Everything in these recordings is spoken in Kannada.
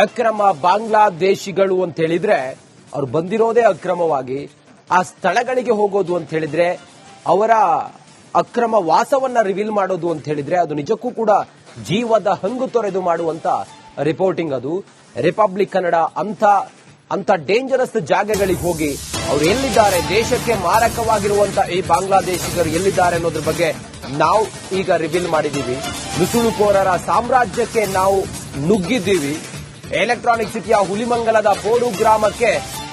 ಅಕ್ರಮ ಬಾಂಗ್ಲಾದೇಶಿಗಳು ಅಂತ ಹೇಳಿದ್ರೆ ಅವ್ರು ಬಂದಿರೋದೇ ಅಕ್ರಮವಾಗಿ. ಆ ಸ್ಥಳಗಳಿಗೆ ಹೋಗೋದು ಅಂತ ಹೇಳಿದ್ರೆ, ಅವರ ಅಕ್ರಮ ವಾಸವನ್ನ ರಿವೀಲ್ ಮಾಡೋದು ಅಂತ ಹೇಳಿದ್ರೆ ಅದು ನಿಜಕ್ಕೂ ಕೂಡ ಜೀವದ ಹಂಗು ತೊರೆದು ಮಾಡುವಂತ ರಿಪೋರ್ಟಿಂಗ್ ಅದು. ರಿಪಬ್ಲಿಕ್ ಕನ್ನಡ ಅಂತ ಡೇಂಜರಸ್ ಜಾಗಗಳಿಗೆ ಹೋಗಿ ಅವ್ರು ಎಲ್ಲಿದ್ದಾರೆ, ದೇಶಕ್ಕೆ ಮಾರಕವಾಗಿರುವಂತ ಈ ಬಾಂಗ್ಲಾದೇಶಿಗರು ಎಲ್ಲಿದ್ದಾರೆ ಅನ್ನೋದ್ರ ಬಗ್ಗೆ ನಾವು ಈಗ ರಿವೀಲ್ ಮಾಡಿದೀವಿ. ನುಸುಳುಕೋರರ ಸಾಮ್ರಾಜ್ಯಕ್ಕೆ ನಾವು ನುಗ್ಗಿದ್ದೀವಿ. ಎಲೆಕ್ಟ್ರಾನಿಕ್ ಸಿಟಿಯ ಹುಲಿಮಂಗಲದ ಪೋಡು ಗ್ರಾಮಕ್ಕೆ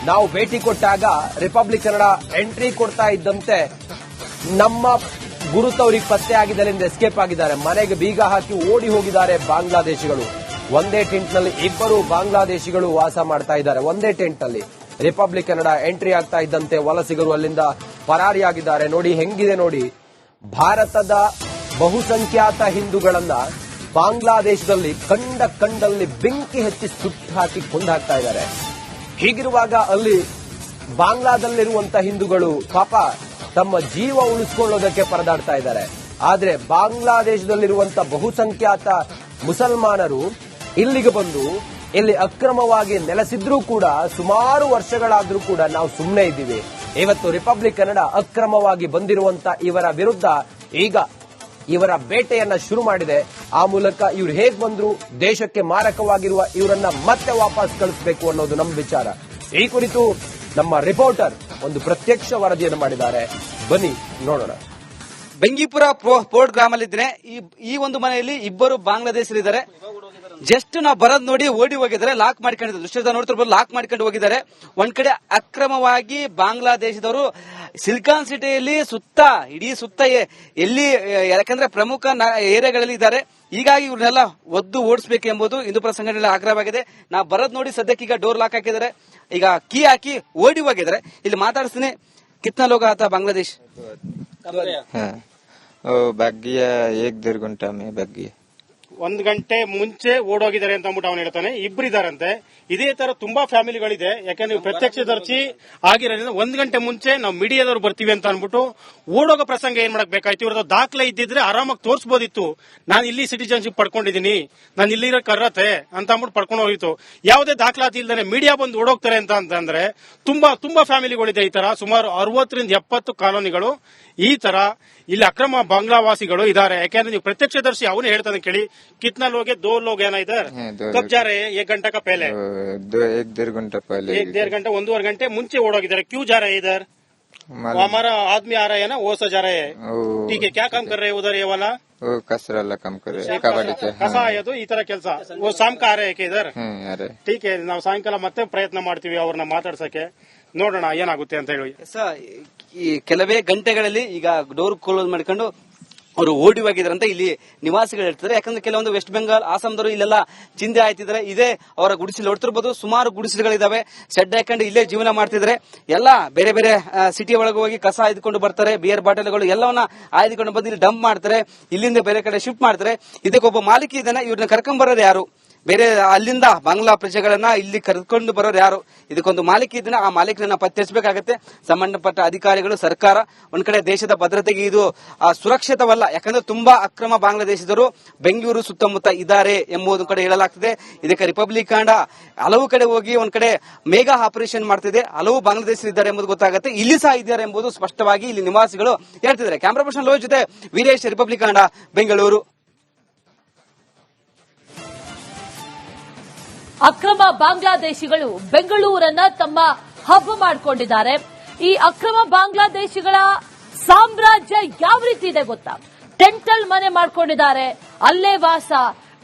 ನಾವು ಭೇಟಿ ಕೊಟ್ಟಾಗ ರಿಪಬ್ಲಿಕ್ ಕನ್ನಡ ಎಂಟ್ರಿ ಕೊಡ್ತಾ ಇದ್ದಂತೆ ನಮ್ಮ ಗುರುತವರಿಗೆ ಪತ್ತೆ ಆಗಿದ್ದರಿಂದ ಎಸ್ಕೇಪ್ ಆಗಿದ್ದಾರೆ. ಮನೆಗೆ ಬೀಗ ಹಾಕಿ ಓಡಿ ಹೋಗಿದ್ದಾರೆ ಬಾಂಗ್ಲಾದೇಶಿಗಳು. ಒಂದೇ ಟೆಂಟ್ ನಲ್ಲಿ ಇಬ್ಬರು ಬಾಂಗ್ಲಾದೇಶಿಗಳು ವಾಸ ಮಾಡ್ತಾ ಇದ್ದಾರೆ. ಒಂದೇ ಟೆಂಟ್ ನಲ್ಲಿ ರಿಪಬ್ಲಿಕ್ ಕನ್ನಡ ಎಂಟ್ರಿ ಆಗ್ತಾ ಇದ್ದಂತೆ ವಲಸಿಗರು ಅಲ್ಲಿಂದ ಪರಾರಿಯಾಗಿದ್ದಾರೆ. ನೋಡಿ ಹೆಂಗಿದೆ ನೋಡಿ, ಭಾರತದ ಬಹುಸಂಖ್ಯಾತ ಹಿಂದೂಗಳನ್ನ ಬಾಂಗ್ಲಾದೇಶದಲ್ಲಿ ಕಂಡಲ್ಲಿ ಬೆಂಕಿ ಹಚ್ಚಿ ಸುಟ್ಟು ಹಾಕಿ ಕೊಂದಾಕ್ತಾ ಇದ್ದಾರೆ. ಹೀಗಿರುವಾಗ ಅಲ್ಲಿ ಬಾಂಗ್ಲಾದಲ್ಲಿರುವಂತಹ ಹಿಂದೂಗಳು ಪಾಪ ತಮ್ಮ ಜೀವ ಉಳಿಸಿಕೊಳ್ಳೋದಕ್ಕೆ ಪರದಾಡ್ತಾ ಇದ್ದಾರೆ. ಆದ್ರೆ ಬಾಂಗ್ಲಾದೇಶದಲ್ಲಿರುವಂತಹ ಬಹುಸಂಖ್ಯಾತ ಮುಸಲ್ಮಾನರು ಇಲ್ಲಿಗೆ ಬಂದು ಇಲ್ಲಿ ಅಕ್ರಮವಾಗಿ ನೆಲೆಸಿದ್ರೂ ಕೂಡ ಸುಮಾರು ವರ್ಷಗಳಾದ್ರೂ ಕೂಡ ನಾವು ಸುಮ್ಮನೆ ಇದ್ದೀವಿ. ಇವತ್ತು ರಿಪಬ್ಲಿಕ್ ಕನ್ನಡ ಅಕ್ರಮವಾಗಿ ಬಂದಿರುವಂತ ಇವರ ವಿರುದ್ಧ ಈಗ ಇವರ ಬೇಟೆಯನ್ನ ಶುರು ಮಾಡಿದೆ. ಆ ಮೂಲಕ ಇವ್ರು ಹೇಗ್ ಬಂದ್ರು, ದೇಶಕ್ಕೆ ಮಾರಕವಾಗಿರುವ ಇವರನ್ನ ಮತ್ತೆ ವಾಪಸ್ ಕಳಿಸಬೇಕು ಅನ್ನೋದು ನಮ್ಮ ವಿಚಾರ. ಈ ಕುರಿತು ನಮ್ಮ ರಿಪೋರ್ಟರ್ ಒಂದು ಪ್ರತ್ಯಕ್ಷ ವರದಿಯನ್ನು ಮಾಡಿದ್ದಾರೆ. ಬನ್ನಿ ನೋಡೋಣ. ಬೆಂಗಿಪುರ ಪೋರ್ಟ್ ಗ್ರಾಮದಲ್ಲಿದ್ದೇನೆ. ಈ ಒಂದು ಮನೆಯಲ್ಲಿ ಇಬ್ಬರು ಬಾಂಗ್ಲಾದೇಶರಿದ್ದಾರೆ. ಜಸ್ಟ್ ನಾವು ಬರೋದ್ ನೋಡಿ ಓಡಿ ಹೋಗಿದ್ದಾರೆ. ಲಾಕ್ ಮಾಡ್ಕೊಂಡಿದ್ದಾರೆ. ದೃಶ್ಯದ ನೋಡ್ತಿರ್ಬೋದು, ಲಾಕ್ ಮಾಡ್ಕೊಂಡು ಹೋಗಿದ್ದಾರೆ. ಒಂದ್ ಕಡೆ ಅಕ್ರಮವಾಗಿ ಬಾಂಗ್ಲಾದೇಶದವರು ಸಿಲಿಕಾನ್ ಸಿಟಿಯಲ್ಲಿ ಇಡೀ ಸುತ್ತ ಎಲ್ಲಿ, ಯಾಕಂದ್ರೆ ಪ್ರಮುಖ ಏರಿಯಾಗಳಲ್ಲಿ ಇದ್ದಾರೆ. ಹೀಗಾಗಿ ಇವ್ರನ್ನೆಲ್ಲ ಒದ್ದು ಓಡಿಸಬೇಕು ಎಂಬುದು ಹಿಂದೂಪರ ಸಂಘಟನೆ ಆಗ್ರಹವಾಗಿದೆ. ನಾವು ಬರೋದ್ ನೋಡಿ ಸದ್ಯಕ್ಕೆ ಈಗ ಡೋರ್ ಲಾಕ್ ಹಾಕಿದ್ದಾರೆ. ಈಗ ಕೀ ಹಾಕಿ ಓಡಿ ಹೋಗಿದ್ದಾರೆ. ಇಲ್ಲಿ ಮಾತಾಡಿಸ್ತೀನಿ. ಕಿತ್ನಾ ಲೋಗ ಆತ ಬಾಂಗ್ಲಾದೇಶ್ ಭಾಗ್ಯ 1-1.5 घंटा में ಭಾಗ್ಯ 1 ಗಂಟೆ ಮುಂಚೆ ಓಡೋಗಿದ್ದಾರೆ ಅಂತ ಅಂದ್ಬಿಟ್ಟು ಅವನು ಹೇಳ್ತಾನೆ. ಇಬ್ಬರಿದ್ದಾರಂತೆ. ಇದೇ ತರ ತುಂಬಾ ಫ್ಯಾಮಿಲಿಗಳಿದೆ. ಯಾಕಂದ್ರೆ ನೀವು ಪ್ರತ್ಯಕ್ಷದರ್ಶಿ ಆಗಿರೋದ್ರಿಂದ 1 ಗಂಟೆ ಮುಂಚೆ ನಾವು ಮೀಡಿಯಾದವ್ರು ಬರ್ತೀವಿ ಅಂತ ಅನ್ಬಿಟ್ಟು ಓಡೋಗೋ ಪ್ರಸಂಗ ಏನ್ ಮಾಡಕ್ ಬೇಕಾಯ್ತು. ಇವ್ರದ್ದು ದಾಖಲೆ ಇದ್ದಿದ್ರೆ ಆರಾಮಾಗಿ ತೋರಿಸಬಹುದಿತ್ತು. ನಾನು ಇಲ್ಲಿ ಸಿಟಿಜನ್ಶಿಪ್ ಪಡ್ಕೊಂಡಿದ್ದೀನಿ, ನಾನು ಇಲ್ಲಿರೋ ಕರ್ರತೆ ಅಂತ ಅಂದ್ಬಿಟ್ಟು ಪಡ್ಕೊಂಡು ಹೋಗಿತ್ತು. ಯಾವುದೇ ದಾಖಲಾತಿ ಇಲ್ದಾನೆ ಮೀಡಿಯಾ ಬಂದು ಓಡೋಗ್ತಾರೆ ಅಂತಂದ್ರೆ ತುಂಬಾ ಫ್ಯಾಮಿಲಿಗಳಿದೆ. ಈ ತರ ಸುಮಾರು 60-70 ಕಾಲೋನಿಗಳು ಈ ತರ ಇಲ್ಲಿ ಅಕ್ರಮ ಬಾಂಗ್ಲಾವಾಸಿಗಳು ಇದ್ದಾರೆ. ಯಾಕಂದ್ರೆ ನೀವು ಪ್ರತ್ಯಕ್ಷದರ್ಶಿ ಅವನು ಹೇಳ್ತಾನೆ ಕೇಳಿ. कितना लोग है? 2 लोग है ना इधर. कब जा रहे हैं? 1 घंटा का पहले 1-1.5 घंटा पहले 1-1.5 घंटा 1-1 घंटे ಮುಂಚೆ ಓಡೋಗಿದ್ದಾರೆ. क्यों जा रहे हैं इधर? वो हमारा आदमी आ रहा है ना, वो से जा रहे हैं. ठीक है, क्या काम कर रहे हैं उधर? ये वाला ಕಸರೆಲ್ಲ काम कर रहे हैं. ಕಬಡ್ಡಿ ಕಸ ಆಯೋದು ಈ ತರ ಕೆಲಸ. वो शाम का आ रहे हैं इधर. ठीक है, ನಾವು ಸಾಯಂಕಾಲ ಮತ್ತೆ ಪ್ರಯತ್ನ ಮಾಡ್ತೀವಿ ಅವ್ರನ್ನ ಮಾತಾಡ್ಸಕ್ಕೆ. ನೋಡೋಣ ಏನಾಗುತ್ತೆ ಅಂತ ಹೇಳಿ. ಈ ಕೆಲವೇ ಗಂಟೆಗಳಲ್ಲಿ ಈಗ ಡೋರ್ ಕ್ಲೋಸ್ ಮಾಡ್ಕೊಂಡು ಅವರು ಓಡಿ ಹೋಗಿದ್ರಂತ ಇಲ್ಲಿ ನಿವಾಸಿಗಳು ಹೇಳ್ತಾರೆ. ಯಾಕಂದ್ರೆ ಕೆಲವೊಂದು ವೆಸ್ಟ್ ಬೆಂಗಾಲ್, ಆಸಾಮದವರು ಇಲ್ಲೆಲ್ಲ ಚಿಂತೆ ಆಯ್ತಿದ್ದಾರೆ. ಇದೇ ಅವರ ಗುಡಿಸಲು ನೋಡ್ತಿರ್ಬೋದು. ಸುಮಾರು ಗುಡಿಸಲುಗಳಿದಾವೆ. ಶೆಡ್ ಹಾಕೊಂಡು ಇಲ್ಲೇ ಜೀವನ ಮಾಡ್ತಿದ್ರೆ. ಎಲ್ಲ ಬೇರೆ ಬೇರೆ ಸಿಟಿ ಒಳಗೆ ಹೋಗಿ ಕಸ ಆಯ್ದುಕೊಂಡು ಬರ್ತಾರೆ. ಬಿಯರ್ ಬಾಟಲ್ಗಳು ಎಲ್ಲವನ್ನ ಆಯ್ದುಕೊಂಡು ಬಂದು ಇಲ್ಲಿ ಡಂಪ್ ಮಾಡ್ತಾರೆ. ಇಲ್ಲಿಂದ ಬೇರೆ ಕಡೆ ಶಿಫ್ಟ್ ಮಾಡ್ತಾರೆ. ಇದಕ್ಕೊಬ್ಬ ಮಾಲೀಕ ಇದ್ದಾನೆ. ಇವ್ರನ್ನ ಕರ್ಕೊಂಡ್ ಬರೋರು ಯಾರು? ಬೇರೆ ಅಲ್ಲಿಂದ ಬಾಂಗ್ಲಾ ಪ್ರಜೆಗಳನ್ನ ಇಲ್ಲಿ ಕರೆದುಕೊಂಡು ಬರೋರು ಯಾರು? ಇದಕ್ಕೊಂದು ಮಾಲೀಕ ಇದ್ದಾನೆ. ಆ ಮಾಲೀಕರನ್ನ ಪತ್ತೆ ಹಚ್ಚಬೇಕಾಗತ್ತೆ. ಸಂಬಂಧಪಟ್ಟ ಅಧಿಕಾರಿಗಳು, ಸರ್ಕಾರ. ಒಂದ್ ಕಡೆ ದೇಶದ ಭದ್ರತೆಗೆ ಇದು ಸುರಕ್ಷಿತವಲ್ಲ. ಯಾಕಂದ್ರೆ ತುಂಬಾ ಅಕ್ರಮ ಬಾಂಗ್ಲಾದೇಶದವರು ಬೆಂಗಳೂರು ಸುತ್ತಮುತ್ತ ಇದ್ದಾರೆ ಎಂಬುದು ಕಡೆ ಹೇಳಲಾಗ್ತದೆ. ಇದಕ್ಕೆ ರಿಪಬ್ಲಿಕ್ ಕನ್ನಡ ಹಲವು ಕಡೆ ಹೋಗಿ ಒಂದ್ ಕಡೆ ಮೇಗಾ ಆಪರೇಷನ್ ಮಾಡ್ತಿದೆ. ಹಲವು ಬಾಂಗ್ಲಾದೇಶಿದ್ದಾರೆ ಎಂಬುದು ಗೊತ್ತಾಗುತ್ತೆ. ಇಲ್ಲಿ ಸಹ ಇದ್ದಾರೆ ಎಂಬುದು ಸ್ಪಷ್ಟವಾಗಿ ಇಲ್ಲಿ ನಿವಾಸಿಗಳು ಹೇಳ್ತಿದ್ದಾರೆ. ಕ್ಯಾಮ್ರಾ ಪರ್ಸನ್ ಲೋಹಿತ್ ಜೊತೆ ವೀರೇಶ್, ರಿಪಬ್ಲಿಕ್ ಕನ್ನಡ, ಬೆಂಗಳೂರು. ಅಕ್ರಮ ಬಾಂಗ್ಲಾದೇಶಿಗಳು ಬೆಂಗಳೂರನ್ನ ತಮ್ಮ ಹಬ್ ಮಾಡಿಕೊಂಡಿದ್ದಾರೆ. ಈ ಅಕ್ರಮ ಬಾಂಗ್ಲಾದೇಶಿಗಳ ಸಾಮ್ರಾಜ್ಯ ಯಾವ ರೀತಿ ಇದೆ ಗೊತ್ತಾ? ಟೆಂಟಲ್ ಮನೆ ಮಾಡ್ಕೊಂಡಿದ್ದಾರೆ, ಅಲ್ಲೇ ವಾಸ.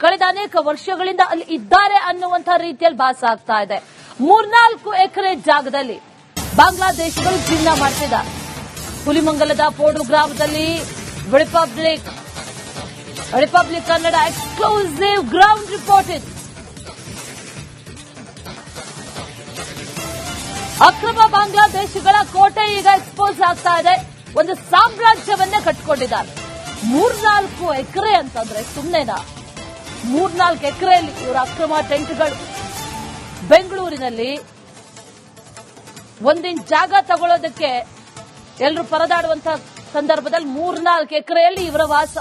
ಕಳೆದ ಅನೇಕ ವರ್ಷಗಳಿಂದ ಅಲ್ಲಿ ಇದ್ದಾರೆ ಅನ್ನುವಂತಹ ರೀತಿಯಲ್ಲಿ ಭಾಸ ಆಗ್ತಾ ಇದೆ. 3-4 ಎಕರೆ ಜಾಗದಲ್ಲಿ ಬಾಂಗ್ಲಾದೇಶಿಗಳು ಜೀವನ ಮಾಡ್ತಿದ್ದಾರೆ. ಹುಲಿಮಂಗಲದ ಪೋಡು ಗ್ರಾಮದಲ್ಲಿ republic Kannada exclusive ground report ಇದೆ. ಅಕ್ರಮ ಬಾಂಗ್ಲಾದೇಶಿಗಳ ಕೋಟೆ ಈಗ ಎಕ್ಸ್ಪೋಸ್ ಆಗ್ತಾ ಇದೆ. ಒಂದು ಸಾಮ್ರಾಜ್ಯವನ್ನೇ ಕಟ್ಕೊಂಡಿದ್ದಾರೆ. 3-4 ಎಕರೆ ಅಂತಂದ್ರೆ ಸುಮ್ಮನೆನಾ? 3-4 ಎಕರೆಯಲ್ಲಿ ಇವರ ಅಕ್ರಮ ಟೆಂಟ್ಗಳು. ಬೆಂಗಳೂರಿನಲ್ಲಿ ಒಂದಿನ ಜಾಗ ತಗೊಳ್ಳೋದಕ್ಕೆ ಎಲ್ಲರೂ ಪರದಾಡುವಂತಹ ಸಂದರ್ಭದಲ್ಲಿ 3-4 ಎಕರೆಯಲ್ಲಿ ಇವರ ವಾಸ.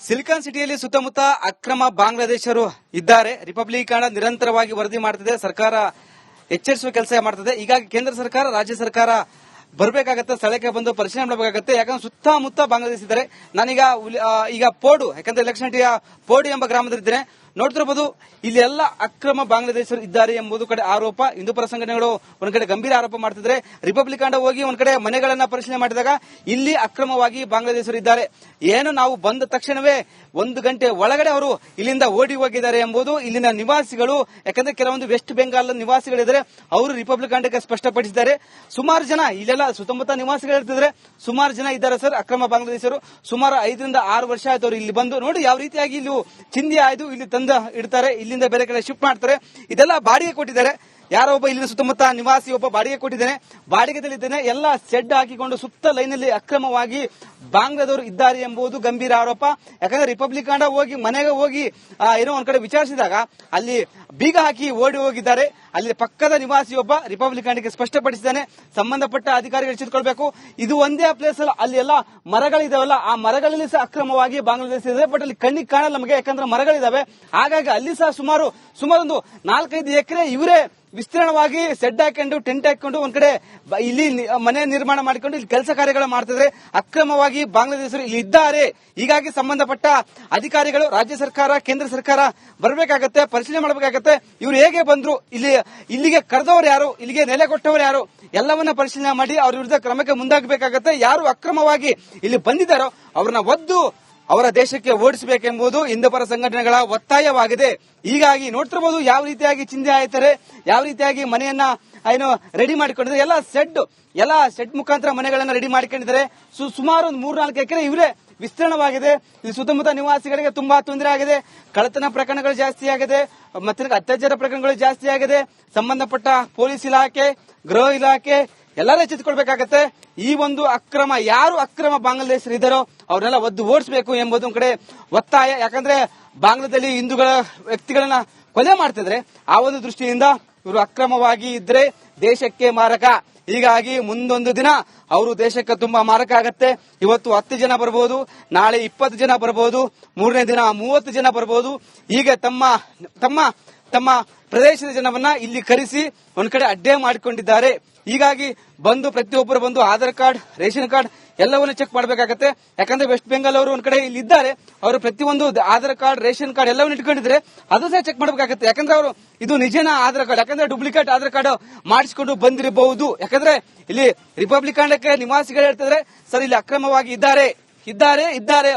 ಸಿಲಿಕಾನ್ ಸಿಟಿಯಲ್ಲಿ ಸುತ್ತಮುತ್ತ ಅಕ್ರಮ ಬಾಂಗ್ಲಾದೇಶರು ಇದ್ದಾರೆ. ರಿಪಬ್ಲಿಕ್ ನಿರಂತರವಾಗಿ ವರದಿ ಮಾಡ್ತಿದೆ, ಸರ್ಕಾರ ಎಚ್ಚರಿಸುವ ಕೆಲಸ ಮಾಡ್ತಿದೆ. ಹೀಗಾಗಿ ಕೇಂದ್ರ ಸರ್ಕಾರ, ರಾಜ್ಯ ಸರ್ಕಾರ ಬರಬೇಕಾಗತ್ತೆ, ಸ್ಥಳಕ್ಕೆ ಬಂದು ಪರಿಶೀಲನೆ ಮಾಡಬೇಕಾಗತ್ತೆ. ಯಾಕಂದ್ರೆ ಸುತ್ತಮುತ್ತ ಬಾಂಗ್ಲಾದೇಶ ಇದ್ದಾರೆ. ಈಗ ಪೋಡು, ಯಾಕಂದ್ರೆ ಎಲೆಕ್ಷನ್ ಪೋಡು ಎಂಬ ಗ್ರಾಮದಲ್ಲಿದ್ದೇನೆ. ನೋಡ್ತಿರಬಹುದು, ಇಲ್ಲಿ ಎಲ್ಲ ಅಕ್ರಮ ಬಾಂಗ್ಲಾದೇಶರು ಇದ್ದಾರೆ ಎಂಬುದು ಕಡೆ ಆರೋಪ. ಹಿಂದೂ ಪರ ಸಂಘಟನೆಗಳು ಒಂದ್ ಕಡೆ ಗಂಭೀರ ಆರೋಪ ಮಾಡ್ತಿದ್ರೆ, ರಿಪಬ್ಲಿಕ್ ಹೋಗಿ ಒಂದ್ ಕಡೆ ಮನೆಗಳನ್ನ ಪರಿಶೀಲನೆ ಮಾಡಿದಾಗ ಇಲ್ಲಿ ಅಕ್ರಮವಾಗಿ ಬಾಂಗ್ಲಾದೇಶರು ಇದ್ದಾರೆ. ಏನು ನಾವು ಬಂದ ತಕ್ಷಣವೇ 1 ಗಂಟೆ ಒಳಗಡೆ ಅವರು ಇಲ್ಲಿಂದ ಓಡಿ ಹೋಗಿದ್ದಾರೆ ಎಂಬುದು ಇಲ್ಲಿನ ನಿವಾಸಿಗಳು, ಯಾಕಂದ್ರೆ ಕೆಲವೊಂದು ವೆಸ್ಟ್ ಬೆಂಗಾಲ್ ನಿವಾಸಿಗಳಿದ್ದಾರೆ, ಅವರು ರಿಪಬ್ಲಿಕ್ ಸ್ಪಷ್ಟಪಡಿಸಿದ್ದಾರೆ. ಸುಮಾರು ಜನ ಇಲ್ಲೆಲ್ಲ ಸುತ್ತಮುತ್ತ ನಿವಾಸಿಗಳು ಇರ್ತಿದ್ರೆ ಸುಮಾರು ಜನ ಇದ್ದಾರೆ ಸರ್, ಅಕ್ರಮ ಬಾಂಗ್ಲಾದೇಶರು. ಸುಮಾರು 5 ರಿಂದ 6 ವರ್ಷ ಆಯ್ತು ಅವರು ಇಲ್ಲಿ ಬಂದು. ನೋಡಿ ಯಾವ ರೀತಿಯಾಗಿ ಇಲ್ಲಿ ಚಿಂದಿ ಆಯ್ದು ಇಲ್ಲಿ ತಂದು ಇಡ್ತಾರೆ, ಇಲ್ಲಿಂದ ಬೇರೆ ಕಡೆ ಶಿಫ್ಟ್ ಮಾಡ್ತಾರೆ. ಇದೆಲ್ಲ ಬಾಡಿಗೆ ಕೊಟ್ಟಿದ್ದಾರೆ. ಯಾರೋ ಒಬ್ಬ ಇಲ್ಲಿನ ಸುತ್ತಮುತ್ತ ನಿವಾಸಿ ಒಬ್ಬ ಬಾಡಿಗೆ ಕೊಟ್ಟಿದ್ದೇನೆ, ಬಾಡಿಗೆದಲ್ಲಿದ್ದೇನೆ, ಎಲ್ಲ ಶೆಡ್ ಹಾಕಿಕೊಂಡು ಸುತ್ತ ಲೈನಲ್ಲಿ ಅಕ್ರಮವಾಗಿ ಬಾಂಗ್ಲಾದವರು ಇದ್ದಾರೆ ಎಂಬುದು ಗಂಭೀರ ಆರೋಪ. ಯಾಕಂದ್ರೆ ರಿಪಬ್ಲಿಕ್ ಹೋಗಿ ಮನೆಗೆ ಹೋಗಿ ಏನೋ ಒಂದ್ ಕಡೆ ವಿಚಾರಿಸಿದಾಗ ಅಲ್ಲಿ ಬೀಗ ಹಾಕಿ ಓಡಿ ಹೋಗಿದ್ದಾರೆ. ಅಲ್ಲಿ ಪಕ್ಕದ ನಿವಾಸಿ ಒಬ್ಬ ರಿಪಬ್ಲಿಕ್ ಸ್ಪಷ್ಟಪಡಿಸಿದ್ದಾನೆ, ಸಂಬಂಧಪಟ್ಟ ಅಧಿಕಾರಿಗಳು ಎಚ್ಚೆತ್ತುಕೊಳ್ಬೇಕು. ಇದು ಒಂದೇ ಪ್ಲೇಸ್ ಅಲ್ಲ, ಅಲ್ಲಿ ಎಲ್ಲ ಮರಗಳಿದಾವಲ್ಲ, ಆ ಮರಗಳಲ್ಲಿ ಸಹ ಅಕ್ರಮವಾಗಿ ಬಾಂಗ್ಲಾದೇಶ ಇದೆ. ಬಟ್ ಅಲ್ಲಿ ಕಣ್ಣಿಗೆ ಕಾಣಲ್ಲ ನಮಗೆ, ಯಾಕಂದ್ರೆ ಮರಗಳಿದಾವೆ. ಹಾಗಾಗಿ ಅಲ್ಲಿ ಸಹ ಸುಮಾರು ಒಂದು 4-5 ಎಕರೆ ಇವರೇ ವಿಸ್ತೀರ್ಣವಾಗಿ ಸೆಡ್ ಹಾಕೊಂಡು ಟೆಂಟ್ ಹಾಕೊಂಡು ಒಂದ್ ಕಡೆ ಇಲ್ಲಿ ಮನೆ ನಿರ್ಮಾಣ ಮಾಡಿಕೊಂಡು ಇಲ್ಲಿ ಕೆಲಸ ಕಾರ್ಯಗಳು ಮಾಡ್ತಿದ್ರೆ ಅಕ್ರಮವಾಗಿ ಬಾಂಗ್ಲಾದೇಶರು ಇಲ್ಲಿ ಇದ್ದಾರೆ. ಹೀಗಾಗಿ ಸಂಬಂಧಪಟ್ಟ ಅಧಿಕಾರಿಗಳು, ರಾಜ್ಯ ಸರ್ಕಾರ, ಕೇಂದ್ರ ಸರ್ಕಾರ ಬರಬೇಕಾಗತ್ತೆ, ಪರಿಶೀಲನೆ ಮಾಡಬೇಕಾಗತ್ತೆ. ಇವರು ಹೇಗೆ ಬಂದ್ರು, ಇಲ್ಲಿಗೆ ಕರೆದವರು ಯಾರು, ಇಲ್ಲಿಗೆ ನೆಲೆ ಕೊಟ್ಟವರು ಯಾರು, ಎಲ್ಲವನ್ನ ಪರಿಶೀಲನೆ ಮಾಡಿ ಅವ್ರ ವಿರುದ್ಧ ಕ್ರಮಕ್ಕೆ ಮುಂದಾಗಬೇಕಾಗತ್ತೆ. ಯಾರು ಅಕ್ರಮವಾಗಿ ಇಲ್ಲಿ ಬಂದಿದ್ದಾರೋ ಅವ್ರನ್ನ ಒದ್ದು ಅವರ ದೇಶಕ್ಕೆ ಓಡಿಸಬೇಕೆಂಬುದು ಹಿಂದೂ ಪರ ಸಂಘಟನೆಗಳ ಒತ್ತಾಯವಾಗಿದೆ. ಹೀಗಾಗಿ ನೋಡ್ತಿರಬಹುದು ಯಾವ ರೀತಿಯಾಗಿ ಚಿಂತೆ ಆಯ್ತಾರೆ, ಯಾವ ರೀತಿಯಾಗಿ ಮನೆಯನ್ನ ರೆಡಿ ಮಾಡಿಕೊಂಡಿದ್ದಾರೆ. ಎಲ್ಲ ಸೆಡ್ ಮುಖಾಂತರ ಮನೆಗಳನ್ನ ರೆಡಿ ಮಾಡಿಕೊಂಡಿದ್ದಾರೆ. ಸುಮಾರು 3-4 ಎಕರೆ ಇವರೇ ವಿಸ್ತೀರ್ಣವಾಗಿದೆ. ಇಲ್ಲಿ ಸುತ್ತಮುತ್ತ ನಿವಾಸಿಗಳಿಗೆ ತುಂಬಾ ತೊಂದರೆ ಆಗಿದೆ. ಕಳ್ಳತನ ಪ್ರಕರಣಗಳು ಜಾಸ್ತಿ ಆಗಿದೆ, ಮತ್ತೆ ಅತ್ಯಾಚಾರ ಪ್ರಕರಣಗಳು ಜಾಸ್ತಿ ಆಗಿದೆ. ಸಂಬಂಧಪಟ್ಟ ಪೊಲೀಸ್ ಇಲಾಖೆ, ಗೃಹ ಇಲಾಖೆ ಎಲ್ಲರೂ ಎಚ್ಚೆತ್ತುಕೊಳ್ಬೇಕಾಗತ್ತೆ. ಈ ಒಂದು ಅಕ್ರಮ, ಯಾರು ಅಕ್ರಮ ಬಾಂಗ್ಲಾದೇಶರು ಇದ್ದಾರೋ ಅವ್ರನ್ನೆಲ್ಲ ಒದ್ದು ಓಡಿಸಬೇಕು ಎಂಬುದು ಕಡೆ ಒತ್ತಾಯ. ಯಾಕಂದ್ರೆ ಬಾಂಗ್ಲಾದಲ್ಲಿ ಹಿಂದೂಗಳ ವ್ಯಕ್ತಿಗಳನ್ನ ಕೊಲೆ ಮಾಡ್ತಿದ್ರೆ, ಆ ಒಂದು ದೃಷ್ಟಿಯಿಂದ ಇವರು ಅಕ್ರಮವಾಗಿ ಇದ್ರೆ ದೇಶಕ್ಕೆ ಮಾರಕ. ಹೀಗಾಗಿ ಮುಂದೊಂದು ದಿನ ಅವರು ದೇಶಕ್ಕೆ ತುಂಬಾ ಮಾರಕ ಆಗತ್ತೆ. ಇವತ್ತು 10 ಜನ ಬರಬಹುದು, ನಾಳೆ 20 ಜನ ಬರಬಹುದು, 3ನೇ ದಿನ 30 ಜನ ಬರಬಹುದು. ಹೀಗೆ ತಮ್ಮ ಪ್ರದೇಶದ ಜನವನ್ನ ಇಲ್ಲಿ ಕರೆಸಿ ಒಂದ್ ಕಡೆ ಅಡ್ಡೆ ಮಾಡಿಕೊಂಡಿದ್ದಾರೆ. ಹೀಗಾಗಿ ಪ್ರತಿಯೊಬ್ಬರು ಬಂದು ಆಧಾರ್ ಕಾರ್ಡ್, ರೇಷನ್ ಕಾರ್ಡ್ ಎಲ್ಲವನ್ನು ಚೆಕ್ ಮಾಡಬೇಕಾಗತ್ತೆ. ಯಾಕಂದ್ರೆ ವೆಸ್ಟ್ ಬೆಂಗಾಲ್ ಅವರು ಒಂದ್ ಕಡೆ ಇಲ್ಲಿ ಇದ್ದಾರೆ, ಅವರು ಪ್ರತಿಯೊಂದು ಆಧಾರ್ ಕಾರ್ಡ್, ರೇಷನ್ ಕಾರ್ಡ್ ಎಲ್ಲವನ್ನು ಇಟ್ಕೊಂಡಿದ್ರೆ ಅದು ಸಹ ಚೆಕ್ ಮಾಡಬೇಕಾಗತ್ತೆ. ಯಾಕಂದ್ರೆ ಅವರು ಇದು ನಿಜನ ಆಧಾರ್ ಕಾರ್ಡ್, ಯಾಕಂದ್ರೆ ಡೂಪ್ಲಿಕೇಟ್ ಆಧಾರ್ ಕಾರ್ಡ್ ಮಾಡಿಸಿಕೊಂಡು ಬಂದಿರಬಹುದು. ಯಾಕಂದ್ರೆ ಇಲ್ಲಿ ರಿಪಬ್ಲಿಕ್ ನಿವಾಸಿಗಳು ಹೇಳ್ತಿದ್ರೆ ಸರ್ ಇಲ್ಲಿ ಅಕ್ರಮವಾಗಿ ಇದ್ದಾರೆ.